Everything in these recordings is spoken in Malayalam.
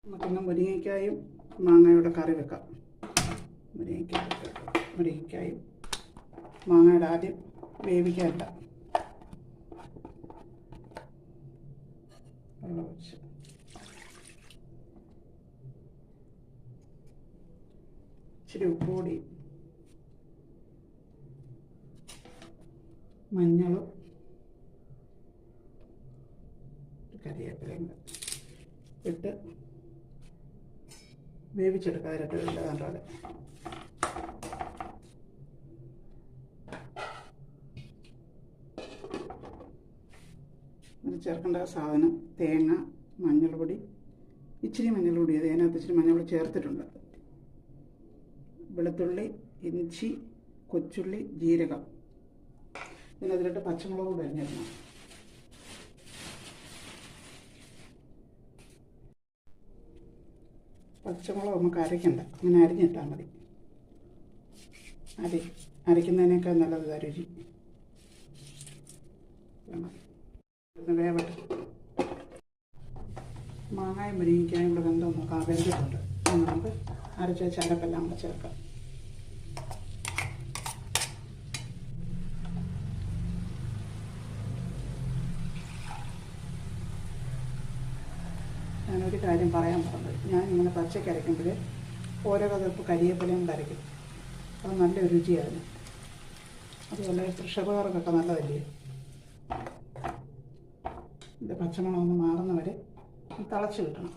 നമുക്കിന്ന് മുരിങ്ങയ്ക്കായും മാങ്ങയുടെ കറി വെക്കാം. മുരിങ്ങയ്ക്കായും മാങ്ങയുടെ ആദ്യം വേവിക്കാനില്ല. ഇച്ചിരി ഉപ്പുപൊടി, മഞ്ഞളും കരിവേപ്പിലയും ഇട്ട് വേവിച്ചെടുക്കുക. ഇരട്ടില്ല കണ്ടാൽ ഇത് ചേർക്കേണ്ട സാധനം തേങ്ങ, മഞ്ഞൾപ്പൊടി, ഇച്ചിരി മഞ്ഞൾപ്പൊടി, അതിനകത്ത് ഇച്ചിരി മഞ്ഞൾപ്പൊടി ചേർത്തിട്ടുണ്ട്. വെളുത്തുള്ളി, ഇഞ്ചി, കൊച്ചുള്ളി, ജീരകം, ഇതിനകത്തിലിട്ട് പച്ചമുളക് കൂടെ അരിഞ്ഞിടണം. പച്ചമുളക് നമുക്ക് അരയ്ക്കണ്ട, അങ്ങനെ അരിഞ്ഞിട്ടാൽ മതി. അരയ്ക്കുന്നതിനേക്കാൾ നല്ലത് രുചി. വേവട്ടെ. മാങ്ങായും മുരിങ്ങയ്ക്കായും കൂടെ വെന്തൊന്ന് വെന്തിട്ടുണ്ട്. നമുക്ക് അരച്ച ചരപ്പെല്ലാം കൂടെ ചേർക്കാം. ഞാനൊരു കാര്യം പറയാൻ പറഞ്ഞത്, ഞാൻ ഇങ്ങനെ പച്ചയ്ക്ക് അരയ്ക്കുമ്പോൾ ഓരോ കതർപ്പ് കരിയേപ്പിലയും കൂടെ അരയ്ക്കും. അത് നല്ലൊരു രുചിയാണ്. അതുപോലെ പ്രഷറുകാർക്കൊക്കെ നല്ലതല്ലേ. ഇത് പച്ചമണമൊന്ന് മാറുന്നവരെ തിളച്ച് കിട്ടണം.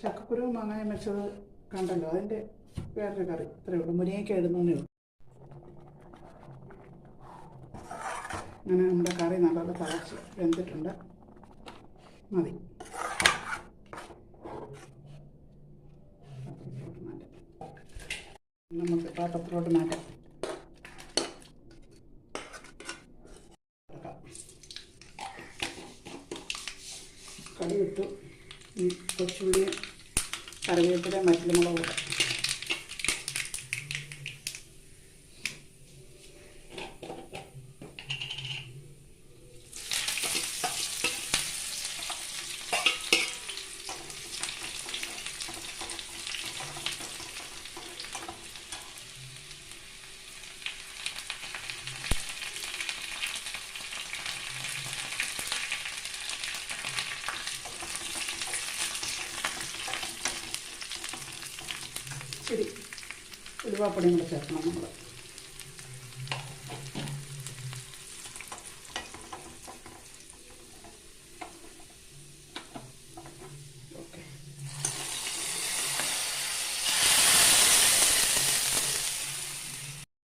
ചക്കക്കുരുവും മാങ്ങായും വെച്ചത് കണ്ടല്ലോ, അതിൻ്റെ വേറൊരു കറി ഇത്രയേ ഉള്ളൂ. മുരിങ്ങയ്ക്ക ഇടുന്നതേ ഉള്ളൂ. അങ്ങനെ നമ്മുടെ കറി നല്ലത് തിളച്ച് വെന്തിട്ടുണ്ട്. മതി. നമുക്ക് പാത്രത്തിലോട്ട് മാറ്റാം. കടി ഇട്ടു. കൊച്ചുള്ളി, കറിവേപ്പില, മറ്റലുമുളക് കൂടെ. ശരി, ഉലുവാപ്പൊടിയും കൂടെ ചേർക്കണം നമ്മൾ.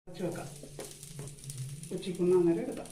ഓക്കെ, വെക്കാം. ഉച്ചയ്ക്കുന്ന അന്നേരം എടുക്കാം.